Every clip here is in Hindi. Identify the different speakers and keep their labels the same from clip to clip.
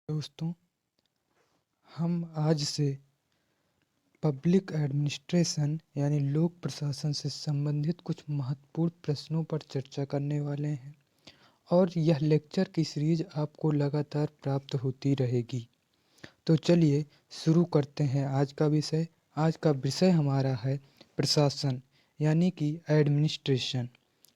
Speaker 1: दोस्तों, हम आज से पब्लिक एडमिनिस्ट्रेशन यानी लोक प्रशासन से संबंधित कुछ महत्वपूर्ण प्रश्नों पर चर्चा करने वाले हैं और यह लेक्चर की सीरीज आपको लगातार प्राप्त होती रहेगी। तो चलिए शुरू करते हैं आज का विषय। आज का विषय हमारा है प्रशासन यानी कि एडमिनिस्ट्रेशन।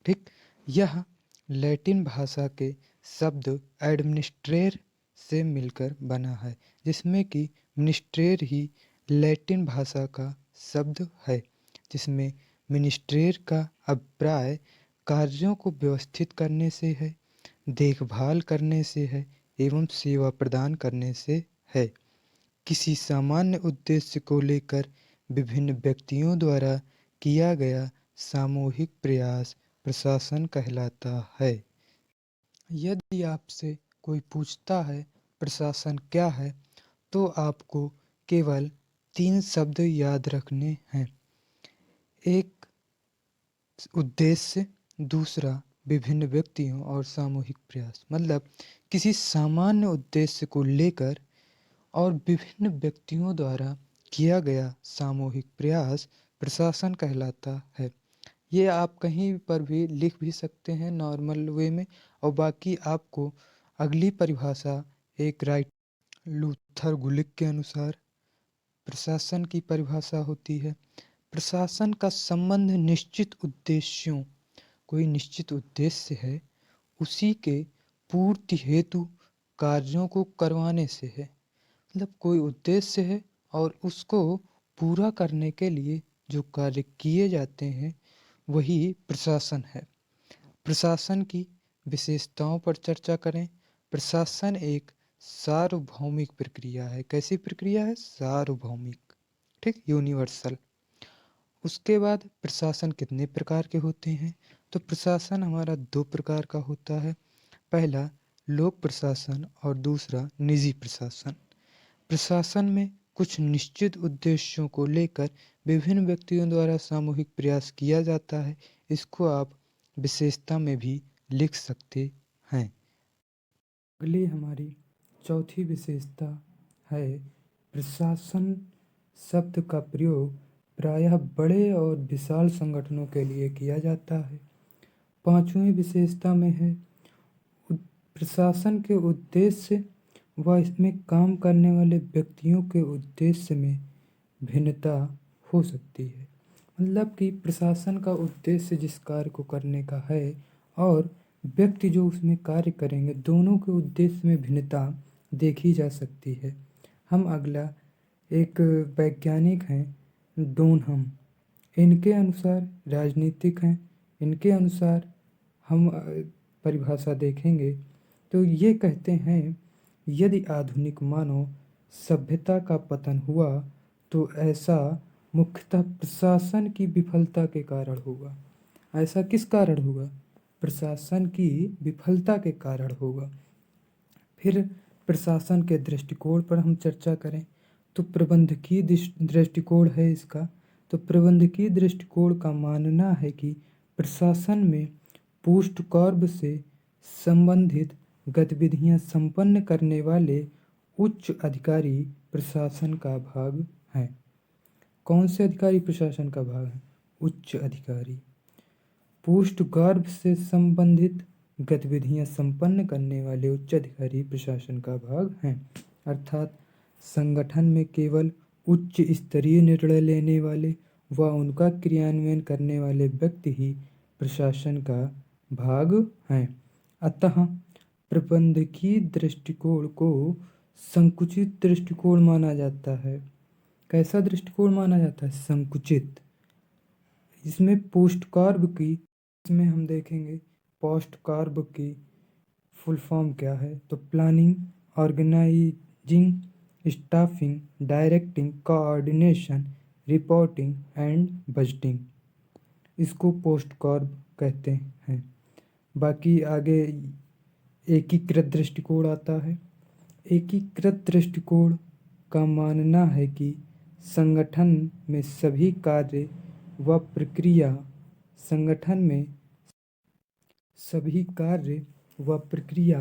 Speaker 1: ठीक, यह लैटिन भाषा के शब्द एडमिनिस्ट्रेर से मिलकर बना है, जिसमें कि मिनिस्ट्रेर ही लैटिन भाषा का शब्द है, जिसमें मिनिस्ट्रेर का अभिप्राय कार्यों को व्यवस्थित करने से है, देखभाल करने से है एवं सेवा प्रदान करने से है। किसी सामान्य उद्देश्य को लेकर विभिन्न व्यक्तियों द्वारा किया गया सामूहिक प्रयास प्रशासन कहलाता है। यदि आपसे कोई पूछता है प्रशासन क्या है, तो आपको केवल 3 शब्द याद रखने हैं। एक उद्देश्य, दूसरा विभिन्न व्यक्तियों और सामूहिक प्रयास। मतलब किसी सामान्य उद्देश्य को लेकर और विभिन्न व्यक्तियों द्वारा किया गया सामूहिक प्रयास प्रशासन कहलाता है। ये आप कहीं पर भी लिख भी सकते हैं नॉर्मल वे में। और बाकी आपको अगली परिभाषा एक राइट लूथर गुलिक के अनुसार प्रशासन की परिभाषा होती है। प्रशासन का संबंध निश्चित उद्देश्यों, कोई निश्चित उद्देश्य है, उसी के पूर्ति हेतु कार्यों को करवाने से है। मतलब कोई उद्देश्य है और उसको पूरा करने के लिए जो कार्य किए जाते हैं वही प्रशासन है। प्रशासन की विशेषताओं पर चर्चा करें। प्रशासन एक सार्वभौमिक प्रक्रिया है। कैसी प्रक्रिया है? सार्वभौमिक। ठीक, यूनिवर्सल। उसके बाद प्रशासन कितने प्रकार के होते हैं? तो प्रशासन हमारा 2 प्रकार का होता है। पहला लोक प्रशासन और दूसरा निजी प्रशासन। प्रशासन में कुछ निश्चित उद्देश्यों को लेकर विभिन्न व्यक्तियों द्वारा सामूहिक प्रयास किया जाता है। इसको आप विशेषता में भी लिख सकते हैं। अगली हमारी चौथी विशेषता है प्रशासन शब्द का प्रयोग प्रायः बड़े और विशाल संगठनों के लिए किया जाता है। पांचवी विशेषता में है प्रशासन के उद्देश्य व इसमें काम करने वाले व्यक्तियों के उद्देश्य में भिन्नता हो सकती है। मतलब कि प्रशासन का उद्देश्य जिस कार्य को करने का है और व्यक्ति जो उसमें कार्य करेंगे, दोनों के उद्देश्य में भिन्नता देखी जा सकती है। हम अगला एक वैज्ञानिक हैं डोनहम, इनके अनुसार राजनीतिक हैं। इनके अनुसार हम परिभाषा देखेंगे तो ये कहते हैं यदि आधुनिक मानव सभ्यता का पतन हुआ तो ऐसा मुख्यतः प्रशासन की विफलता के कारण होगा। ऐसा किस कारण होगा? प्रशासन की विफलता के कारण होगा। फिर प्रशासन के दृष्टिकोण पर हम चर्चा करें तो प्रबंधकीय दृष्टिकोण है इसका। तो प्रबंधकीय दृष्टिकोण का मानना है कि प्रशासन में पोस्ट कॉर्प से संबंधित गतिविधियां संपन्न करने वाले उच्च अधिकारी प्रशासन का भाग हैं। कौन से अधिकारी प्रशासन का भाग हैं? उच्च अधिकारी। पोस्ट कॉर्प से संबंधित गतिविधियां संपन्न करने वाले उच्च अधिकारी प्रशासन का भाग हैं। अर्थात संगठन में केवल उच्च स्तरीय निर्णय लेने वाले व उनका क्रियान्वयन करने वाले व्यक्ति ही प्रशासन का भाग हैं। अतः प्रबंधकीय दृष्टिकोण को संकुचित दृष्टिकोण माना जाता है। कैसा दृष्टिकोण माना जाता है? संकुचित। इसमें पोस्ट कॉर्प की, इसमें हम देखेंगे पोस्ट कॉर्प की फुल फॉर्म क्या है। तो planning, organising, staffing, directing, coordination, reporting and budgeting, इसको पोस्ट कॉर्प कहते हैं। बाकी आगे एकीकृत दृष्टिकोण आता है। एकीकृत दृष्टिकोण का मानना है कि संगठन में सभी कार्य व प्रक्रिया संगठन में सभी कार्य व प्रक्रिया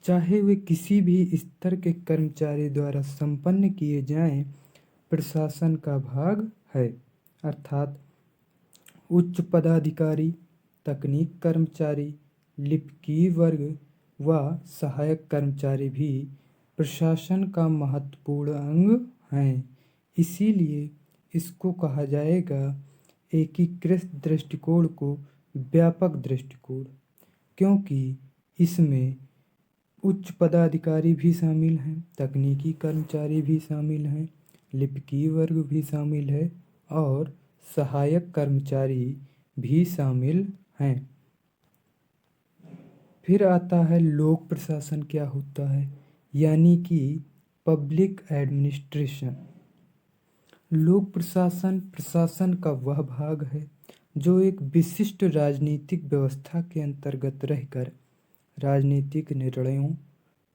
Speaker 1: चाहे वे किसी भी स्तर के कर्मचारी द्वारा संपन्न किए जाएं, प्रशासन का भाग है। अर्थात उच्च पदाधिकारी, तकनीक कर्मचारी, लिपिकीय वर्ग व सहायक कर्मचारी भी प्रशासन का महत्वपूर्ण अंग हैं। इसीलिए इसको कहा जाएगा एकीकृत दृष्टिकोण को व्यापक दृष्टिकोण, क्योंकि इसमें उच्च पदाधिकारी भी शामिल हैं, तकनीकी कर्मचारी भी शामिल हैं, लिपिकीय वर्ग भी शामिल है और सहायक कर्मचारी भी शामिल हैं। फिर आता है लोक प्रशासन क्या होता है, यानी कि पब्लिक एडमिनिस्ट्रेशन। लोक प्रशासन प्रशासन का वह भाग है जो एक विशिष्ट राजनीतिक व्यवस्था के अंतर्गत रहकर राजनीतिक निर्णयों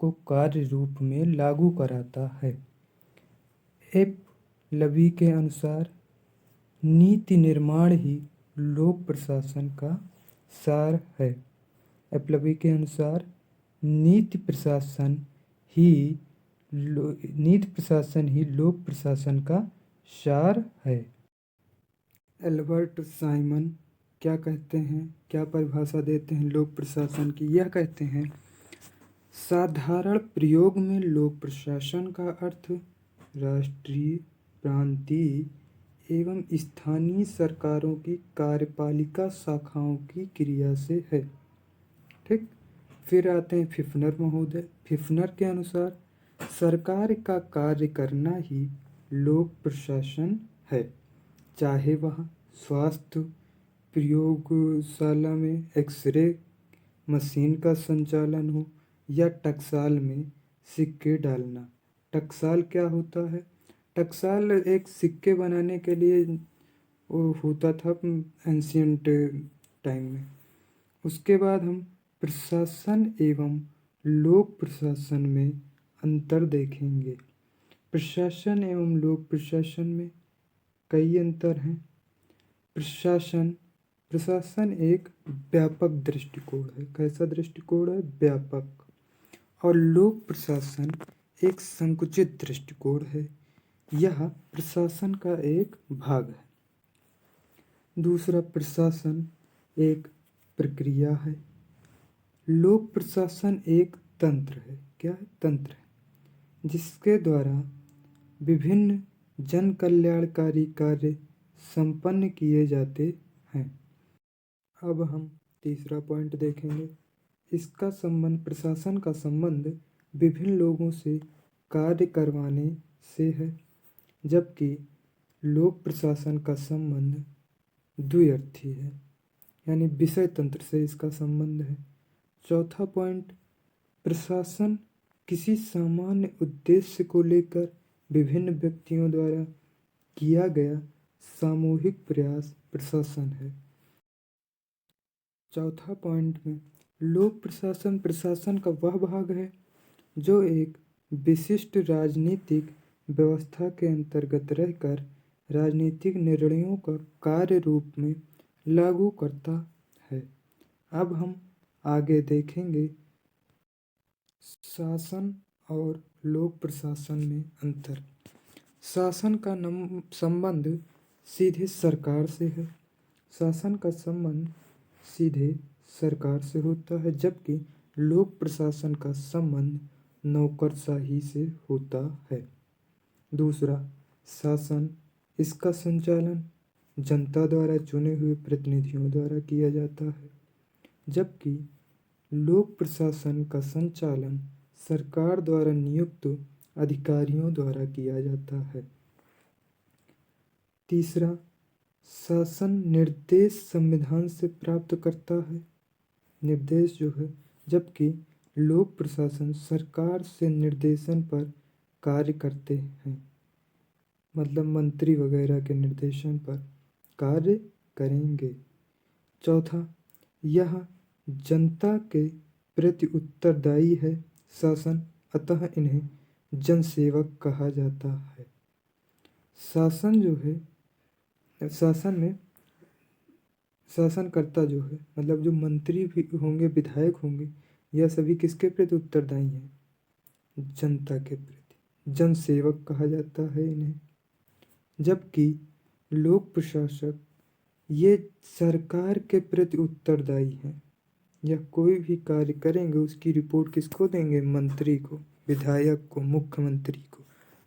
Speaker 1: को कार्य रूप में लागू कराता है। एफ लवी के अनुसार नीति निर्माण ही लोक प्रशासन का सार है। एफ लवी के अनुसार नीति प्रशासन ही लोक प्रशासन का सार है। एल्बर्ट साइमन क्या कहते हैं, क्या परिभाषा देते हैं लोक प्रशासन की? यह कहते हैं, साधारण प्रयोग में लोक प्रशासन का अर्थ राष्ट्रीय, प्रांतीय एवं स्थानीय सरकारों की कार्यपालिका शाखाओं की क्रिया से है। ठीक। फिर आते हैं फिफ्नर महोदय। फिफ्नर के अनुसार सरकार का कार्य करना ही लोक प्रशासन है, चाहे वह स्वास्थ्य प्रयोगशाला में एक्सरे मशीन का संचालन हो या टकसाल में सिक्के डालना। टकसाल क्या होता है? टकसाल एक सिक्के बनाने के लिए वो होता था एंशियंट टाइम में। उसके बाद हम प्रशासन एवं लोक प्रशासन में अंतर देखेंगे। प्रशासन एवं लोक प्रशासन में कई अंतर हैं। प्रशासन एक व्यापक दृष्टिकोण है। कैसा दृष्टिकोण है? व्यापक। और लोक प्रशासन एक संकुचित दृष्टिकोण है। यह प्रशासन का एक भाग है। दूसरा, प्रशासन एक प्रक्रिया है। लोक प्रशासन एक तंत्र है। क्या है? तंत्र है, जिसके द्वारा विभिन्न जन कल्याणकारी कार्य संपन्न किए जाते हैं। अब हम तीसरा पॉइंट देखेंगे। इसका संबंध, प्रशासन का संबंध विभिन्न लोगों से कार्य करवाने से है, जबकि लोक प्रशासन का संबंध द्व्यर्थी है, यानी विषय तंत्र से इसका संबंध है। चौथा पॉइंट, प्रशासन किसी सामान्य उद्देश्य को लेकर विभिन्न व्यक्तियों द्वारा किया गया सामूहिक प्रयास प्रशासन है। चौथा पॉइंट में लोक प्रशासन प्रशासन का वह भाग है जो एक विशिष्ट राजनीतिक व्यवस्था के अंतर्गत रहकर राजनीतिक निर्णयों का कार्य रूप में लागू करता है। अब हम आगे देखेंगे शासन और लोक प्रशासन में अंतर। शासन का संबंध सीधे सरकार से है। शासन का संबंध सीधे सरकार से होता है, जबकि लोक प्रशासन का संबंध नौकरशाही से होता है। दूसरा, शासन, इसका संचालन जनता द्वारा चुने हुए प्रतिनिधियों द्वारा किया जाता है, जबकि लोक प्रशासन का संचालन सरकार द्वारा नियुक्त अधिकारियों द्वारा किया जाता है। तीसरा, शासन निर्देश संविधान से प्राप्त करता है, निर्देश जो है, जबकि लोक प्रशासन सरकार से निर्देशन पर कार्य करते हैं, मतलब मंत्री वगैरह के निर्देशन पर कार्य करेंगे। चौथा, यह जनता के प्रति उत्तरदायी है शासन, अतः इन्हें जनसेवक कहा जाता है। शासन जो है, शासन में शासनकर्ता जो है, मतलब जो मंत्री भी होंगे, विधायक होंगे, यह सभी किसके प्रति उत्तरदायी हैं? जनता के प्रति। जनसेवक कहा जाता है इन्हें। जबकि लोक प्रशासक ये सरकार के प्रति उत्तरदायी हैं। यह कोई भी कार्य करेंगे उसकी रिपोर्ट किसको देंगे? मंत्री को, विधायक को, मुख्यमंत्री को।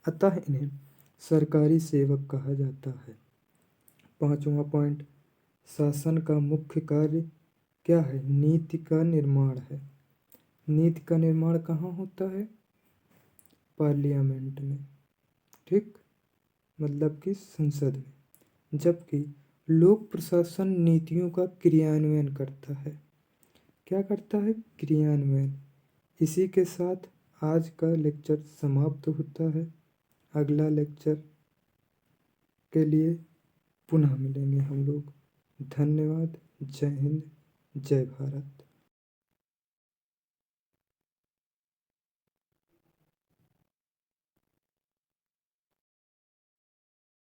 Speaker 1: अतः इन्हें सरकारी सेवक कहा जाता है। 5वां पॉइंट, शासन का मुख्य कार्य क्या है? नीति का निर्माण है। नीति का निर्माण कहाँ होता है? पार्लियामेंट में, ठीक, मतलब कि संसद में। जबकि लोक प्रशासन नीतियों का क्रियान्वयन करता है। क्या करता है? क्रियान्वयन। इसी के साथ आज का लेक्चर समाप्त होता है। अगला लेक्चर के लिए पुनः मिलेंगे हम लोग। धन्यवाद। जय हिंद, जय भारत।